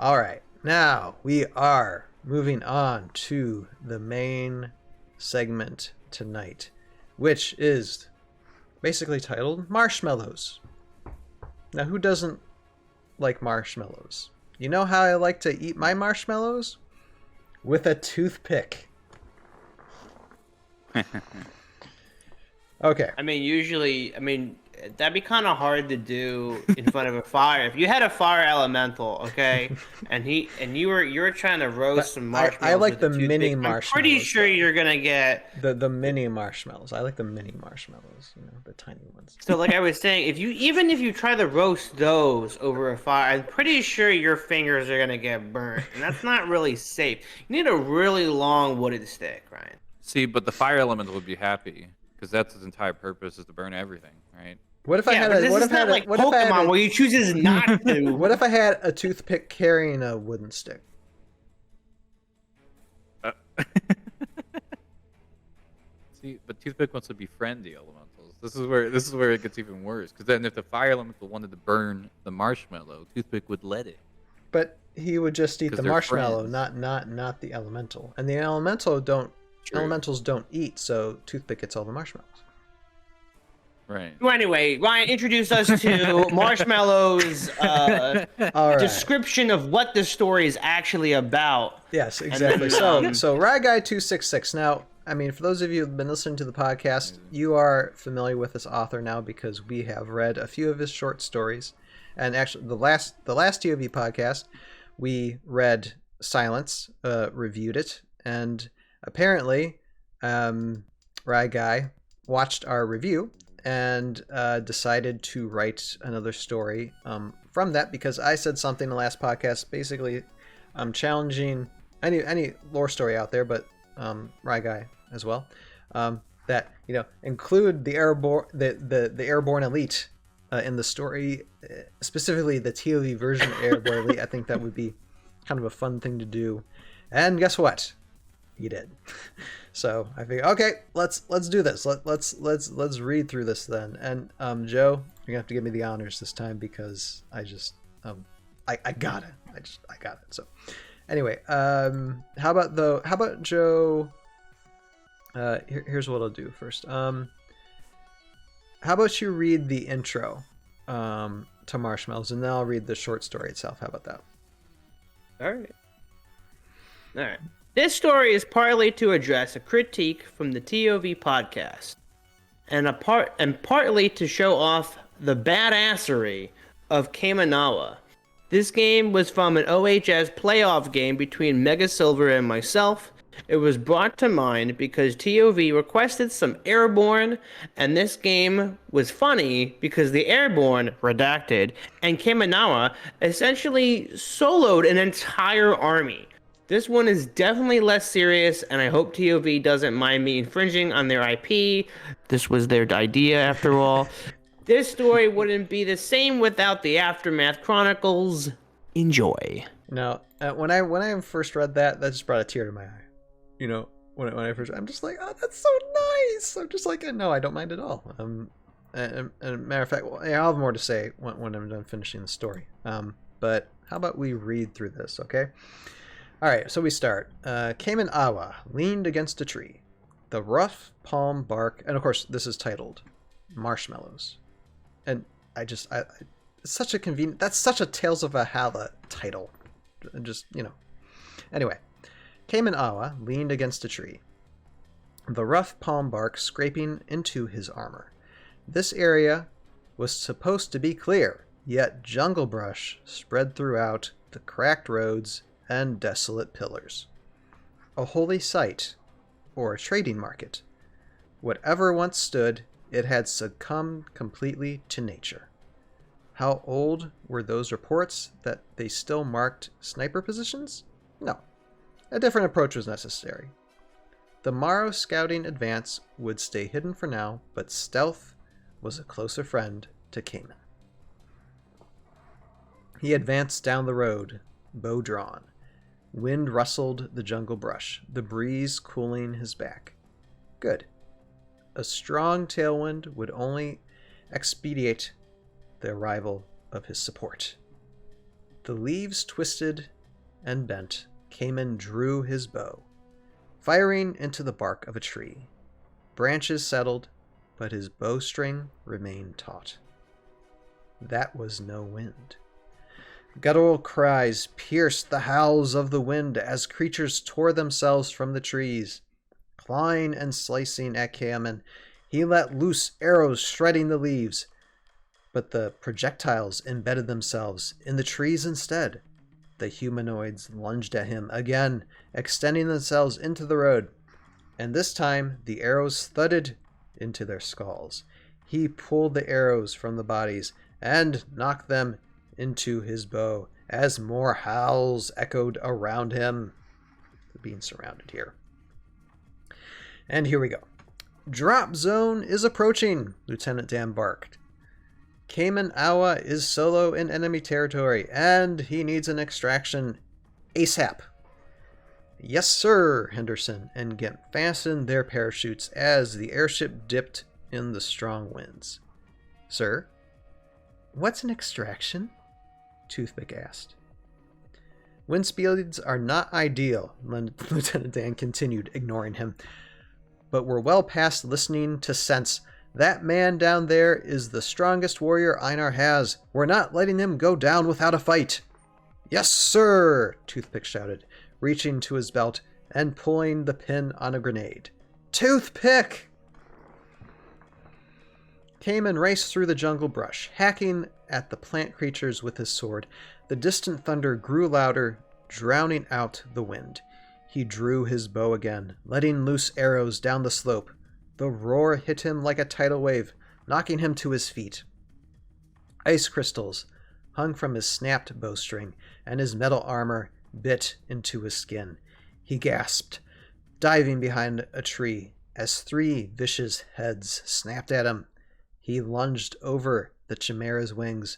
All right, now we are moving on to the main segment tonight, which is basically titled Marshmallows. Now, who doesn't like marshmallows? You know how I like to eat my marshmallows? With a toothpick. Okay. I mean, that'd be kind of hard to do in front of a fire. If you had a fire elemental, okay, and you were trying to roast some marshmallows. I like the toothpick, mini marshmallows. I'm pretty sure you're gonna get the mini marshmallows. I like the mini marshmallows, the tiny ones. So like I was saying, if you try to roast those over a fire, I'm pretty sure your fingers are gonna get burnt, and that's not really safe. You need a really long wooden stick, right? See, but the fire elemental would be happy because that's its entire purpose is to burn everything, right? What if I had a? What if I had like Pokemon where you chooses not to? What if I had a toothpick carrying a wooden stick? See, but toothpick wants to befriend the elementals. This is where it gets even worse. Because then, if the fire elemental wanted to burn the marshmallow, toothpick would let it. But he would just eat the marshmallow, friends. not the elemental. And the elementals don't eat, so toothpick gets all the marshmallows. Right. Well, anyway, Ryan, introduce us to Marshmallows' description of what the story is actually about. Yes, exactly. So ryguy266. Now, I mean, for those of you who've been listening to the podcast, you are familiar with this author now because we have read a few of his short stories. And actually, the last ToV podcast, we read Silence, reviewed it, and apparently, Ryguy watched our review and decided to write another story from that because I said something in the last podcast, basically challenging any lore story out there, but Ryguy as well, that include the Airborne Elite in the story, specifically the ToV version of Airborne Elite. I think that would be kind of a fun thing to do, and guess what? He did. So I figured, okay, let's do this. Let's read through this then. And Joe, you're gonna have to give me the honors this time because I just I got it. I got it. So anyway, how about Joe? Here's what I'll do first. How about you read the intro to Marshmallows, and then I'll read the short story itself. How about that? All right. This story is partly to address a critique from the ToV Podcast, and partly to show off the badassery of Kamanawa. This game was from an OHS playoff game between Mega Silver and myself. It was brought to mind because ToV requested some Airborne, and this game was funny because the Airborne, redacted, and Kamanawa essentially soloed an entire army. This one is definitely less serious, and I hope ToV doesn't mind me infringing on their IP. This was their idea, after all. This story wouldn't be the same without the Aftermath Chronicles. Enjoy. Now, when I first read that just brought a tear to my eye. When I first, I'm just like, oh, that's so nice. I'm just like, no, I don't mind at all. And matter of fact, I'll have more to say when I'm done finishing the story. But how about we read through this, okay? All right, so we start. Kamanawa leaned against a tree. The rough palm bark, and of course, this is titled Marshmallows. And it's such a convenient, that's such a Tales of Valhalla title. Just, Anyway, Kamanawa leaned against a tree. The rough palm bark scraping into his armor. This area was supposed to be clear, yet jungle brush spread throughout the cracked roads and desolate pillars. A holy site, or a trading market. Whatever once stood, it had succumbed completely to nature. How old were those reports that they still marked sniper positions? No. A different approach was necessary. The Morrow scouting advance would stay hidden for now, but stealth was a closer friend to Cayman. He advanced down the road, bow drawn. Wind rustled the jungle brush, the breeze cooling his back. Good. A strong tailwind would only expedite the arrival of his support. The leaves twisted and bent. Cayman drew his bow, firing into the bark of a tree. Branches settled, but his bowstring remained taut. That was no wind. Guttural cries pierced the howls of the wind as creatures tore themselves from the trees. Clawing and slicing at Cayman, he let loose arrows shredding the leaves, but the projectiles embedded themselves in the trees instead. The humanoids lunged at him again, extending themselves into the road, and this time the arrows thudded into their skulls. He pulled the arrows from the bodies and knocked them into his bow as more howls echoed around him. Being surrounded here. And here we go. Drop zone is approaching, Lieutenant Dan barked. Cayman Awa is solo in enemy territory, and he needs an extraction ASAP. Yes, sir, Henderson and Gimp fastened their parachutes as the airship dipped in the strong winds. Sir? What's an extraction? Toothpick asked. Wind speeds are not ideal, Lieutenant Dan continued, ignoring him. But we're well past listening to sense. That man down there is the strongest warrior Einar has. We're not letting him go down without a fight. Yes, sir, Toothpick shouted, reaching to his belt and pulling the pin on a grenade. Toothpick! Cayman raced through the jungle brush, hacking at the plant creatures with his sword. The distant thunder grew louder, drowning out the wind. He drew his bow again, letting loose arrows down the slope. The roar hit him like a tidal wave, knocking him to his feet. Ice crystals hung from his snapped bowstring, and his metal armor bit into his skin. He gasped, diving behind a tree as 3 vicious heads snapped at him. He lunged over the chimera's wings,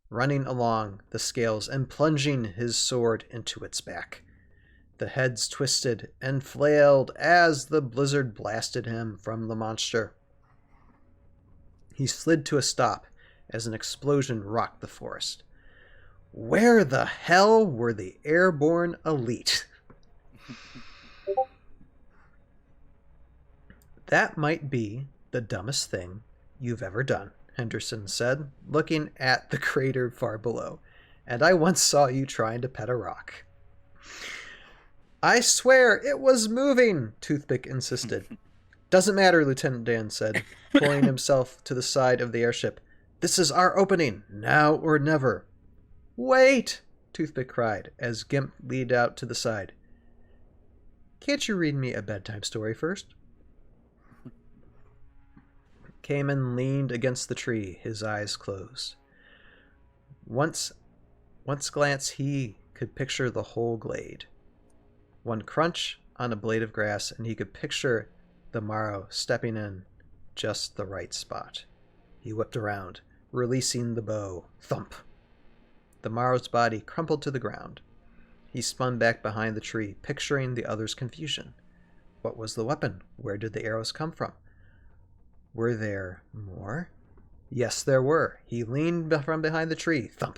running along the scales and plunging his sword into its back. The heads twisted and flailed as the blizzard blasted him from the monster. He slid to a stop as an explosion rocked the forest. Where the hell were the Airborne Elite? That might be the dumbest thing you've ever done, Henderson said, looking at the crater far below. And I once saw you trying to pet a rock. I swear it was moving, Toothpick insisted. Doesn't matter, Lieutenant Dan said, pulling himself to the side of the airship. This is our opening, now or never. Wait, Toothpick cried as Gimp leaned out to the side. Can't you read me a bedtime story first? Cayman leaned against the tree, his eyes closed. Once glance he could picture the whole glade. One crunch on a blade of grass, and he could picture the Morrow stepping in just the right spot. He whipped around, releasing the bow. Thump! The Morrow's body crumpled to the ground. He spun back behind the tree, picturing the other's confusion. What was the weapon? Where did the arrows come from? Were there more? Yes, there were. He leaned from behind the tree. Thump!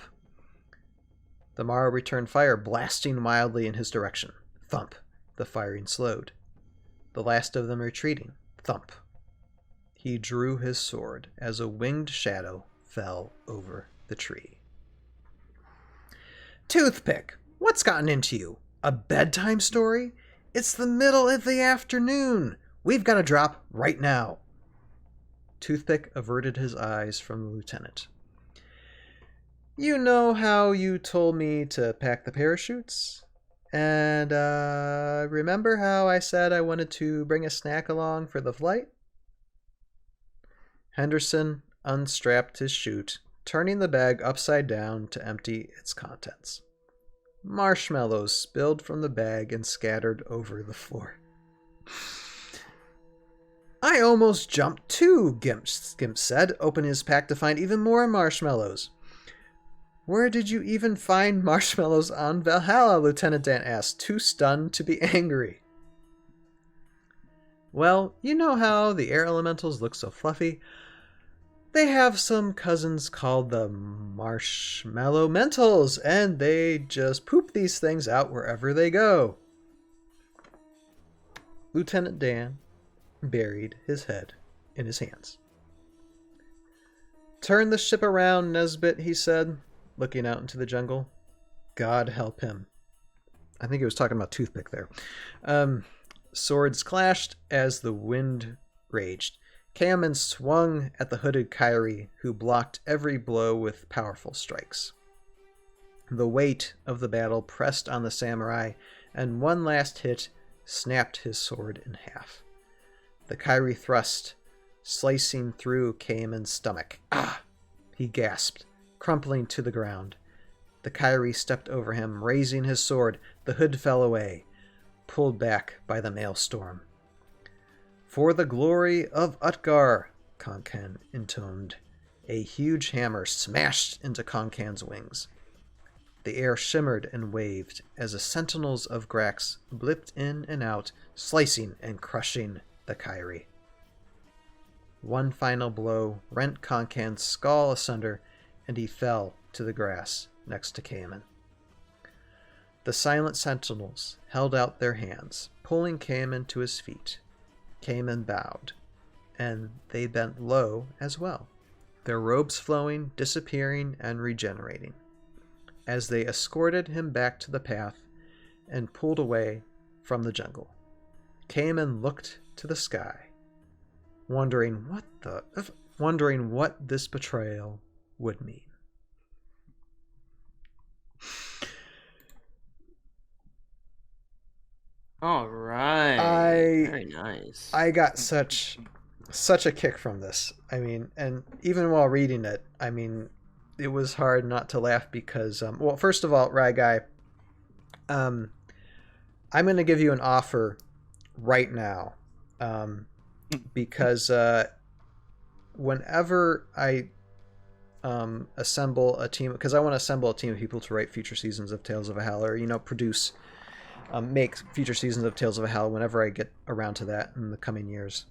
The Morrow returned fire, blasting wildly in his direction. Thump. The firing slowed. The last of them retreating. Thump. He drew his sword as a winged shadow fell over the tree. Toothpick, what's gotten into you? A bedtime story? It's the middle of the afternoon. We've got to drop right now. Toothpick averted his eyes from the lieutenant. You know how you told me to pack the parachutes? And remember how I said I wanted to bring a snack along for the flight? Henderson unstrapped his chute, turning the bag upside down to empty its contents. Marshmallows spilled from the bag and scattered over the floor. I almost jumped too, Gimp said, opening his pack to find even more marshmallows. Where did you even find marshmallows on Valhalla? Lieutenant Dan asked, too stunned to be angry. Well, you know how the air elementals look so fluffy? They have some cousins called the Marshmallow Mentals, and they just poop these things out wherever they go. Lieutenant Dan buried his head in his hands. Turn the ship around, Nesbit, he said, looking out into the jungle. God help him. I think he was talking about Toothpick there. Swords clashed as the wind raged. Kamen swung at the hooded Kyrie, who blocked every blow with powerful strikes. The weight of the battle pressed on the samurai, and one last hit snapped his sword in half. The Kyrie thrust, slicing through Kamen's stomach. Ah! He gasped, crumpling to the ground. The Kyrie stepped over him, raising his sword. The hood fell away, pulled back by the maelstrom. For the glory of Utgar, Konkan intoned. A huge hammer smashed into Konkan's wings. The air shimmered and waved as the sentinels of Grax blipped in and out, slicing and crushing the Kyrie. One final blow rent Konkan's skull asunder, and he fell to the grass next to Kamen. The silent sentinels held out their hands, pulling Kamen to his feet. Kamen bowed, and they bent low as well, their robes flowing, disappearing, and regenerating. As they escorted him back to the path and pulled away from the jungle, Kamen looked to the sky, wondering what this betrayal would mean. All right. Very nice. I got such a kick from this. I mean, and even while reading it, I mean, it was hard not to laugh because, well, first of all, ryguy, I'm going to give you an offer right now, because whenever I assemble a team, because I want to assemble a team of people to write future seasons of Tales of Valhalla, or produce, make future seasons of Tales of Valhalla whenever I get around to that in the coming years.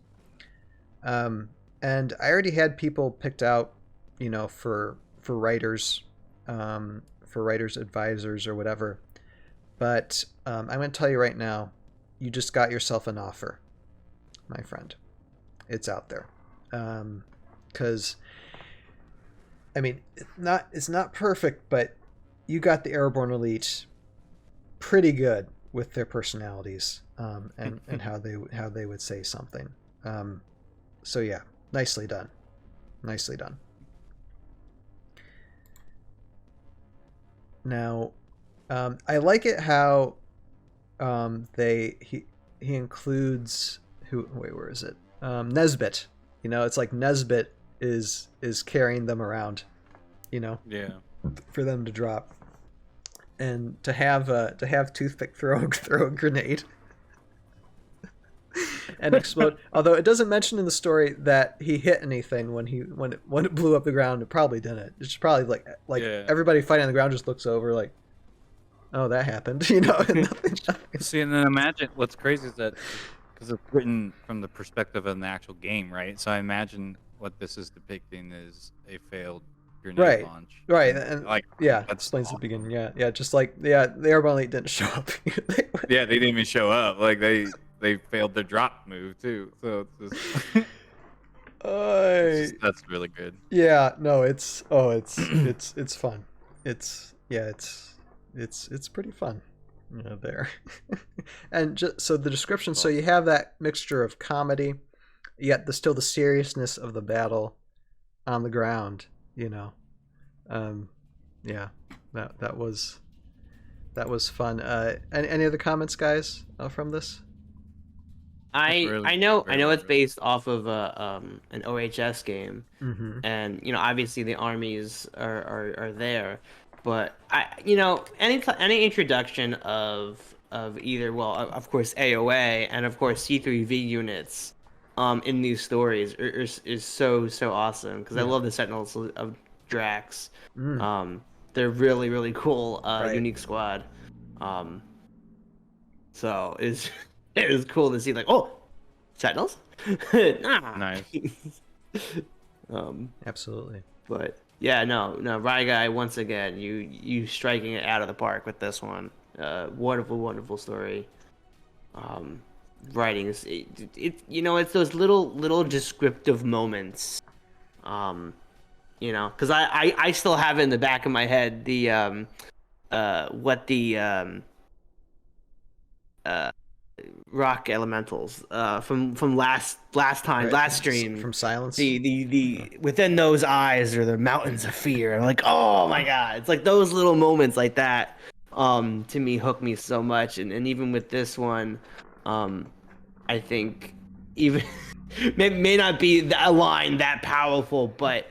And I already had people picked out, for writers, for writers' advisors or whatever. But I'm going to tell you right now, you just got yourself an offer, my friend. It's out there. Because, I mean, it's not perfect, but you got the Airborne Elite pretty good with their personalities, and how they would say something. So yeah, nicely done. Nicely done. Now, I like it how he includes where is it? Nesbit. It's like Nesbit is carrying them around, Yeah. for them to drop, and to have Toothpick throw a grenade and explode. Although it doesn't mention in the story that he hit anything when it blew up the ground. It probably didn't. It's probably like Yeah. everybody fighting on the ground just looks over like, oh, that happened, and nothing. See, and then imagine what's crazy is that because it's written from the perspective of an actual game, right? So I imagine what this is depicting is a failed grenade launch. Right, and that that's explains awesome. the beginning. Yeah, just like the Airborne Elite didn't show up. Yeah, they didn't even show up. Like they failed their drop move too. So it's just, that's really good. Yeah, no, it's fun. It's pretty fun, there. And just so the description, so you have that mixture of comedy, yet still the seriousness of the battle on the ground. Yeah, that was fun. Any other comments, guys, from this? I know it's based off of an OHS game, Mm-hmm. and obviously the armies are there, but any introduction of either, well, of course AOA and of course C3V units in these stories is so awesome, because I love the Sentinels of Drax. They're really, really cool, unique squad. So it was cool to see, like, oh, Sentinels. Nice. Absolutely. But yeah, no, Ryguy, once again, you striking it out of the park with this one. Wonderful story. Writing is it's those little descriptive moments. Because I still have it in the back of my head what the rock elementals from last stream from Silence. The within those eyes are the mountains of fear. I'm like, oh my god, it's like those little moments like that to me hook me so much. And even with this one, I think even may not be a line that powerful, but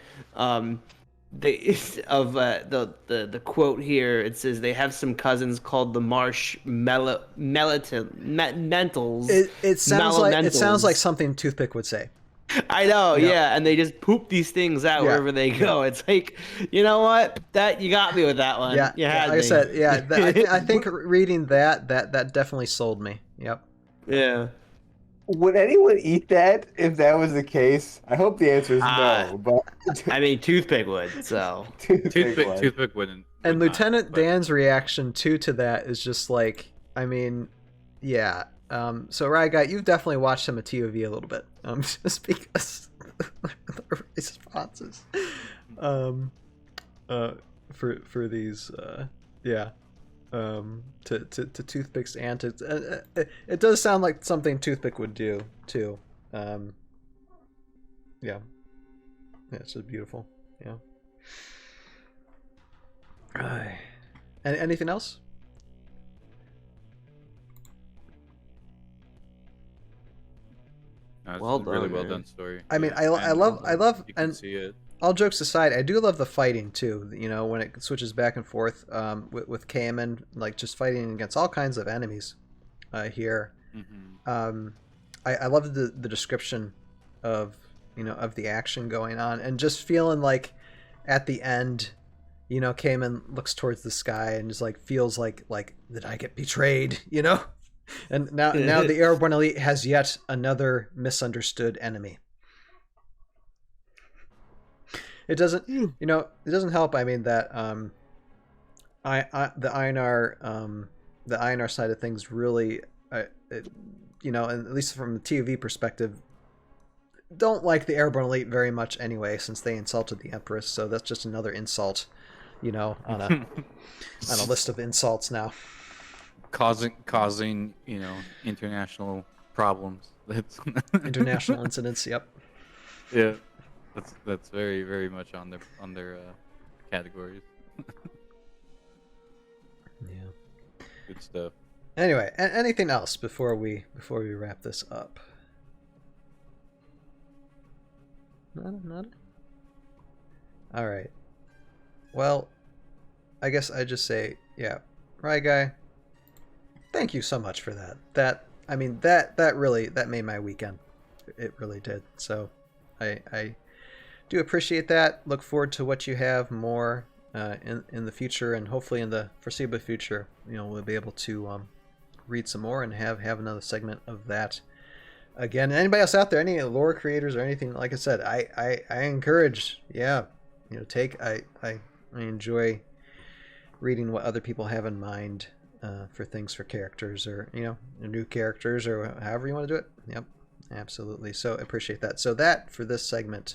the quote here, it says they have some cousins called the Marshmallows. It sounds like something Toothpick would say. I know, yeah, and they just poop these things out wherever they go. It's like, you know what? That you got me with that one. Yeah, like I said, I think reading that definitely sold me. Yep. Yeah. Would anyone eat that if that was the case? I hope the answer is no. But I mean, Toothpick would. So Toothpick wouldn't. And Lieutenant Dan's reaction to that is just like, I mean, yeah. So Ryguy, you've definitely watched some of ToV a little bit, just because the responses, for these, to Toothpick's antics. It does sound like something Toothpick would do too. Yeah, it's just beautiful. Yeah. And anything else? No, it's Well a really done, well man. done story. I mean, Yeah, I love, you can and see it. all jokes aside, I do love the fighting too. You know, when it switches back and forth, with Cayman, like just fighting against all kinds of enemies, here. Mm-hmm. I love the description of the action going on, and just feeling like at the end, Cayman looks towards the sky and just like feels like did I get betrayed? And now the Airborne Elite has yet another misunderstood enemy. It doesn't, it doesn't help. I mean that the INR side of things really, and at least from the ToV perspective, don't like the Airborne Elite very much anyway, since they insulted the Empress. So that's just another insult, on a list of insults now. Causing international problems. That's International incidents. Yep. Yeah, that's very, very much on their categories. Yeah. Good stuff. Anyway, anything else before we wrap this up? Nada. All right. Well, I guess I just say, yeah, Ryguy, thank you so much for that. That really made my weekend. It really did. So I do appreciate that. Look forward to what you have more in the future, and hopefully in the foreseeable future, we'll be able to read some more and have another segment of that again. Anybody else out there, any lore creators or anything, like I said, I encourage, I enjoy reading what other people have in mind for things, for characters, or new characters, or however you want to do it. Yep, absolutely. So appreciate that. So that for this segment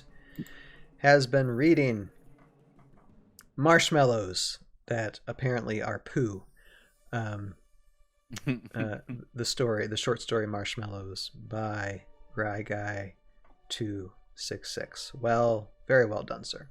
has been reading Marshmallows that apparently are poo. The short story Marshmallows by ryguy266. Well, very well done, sir.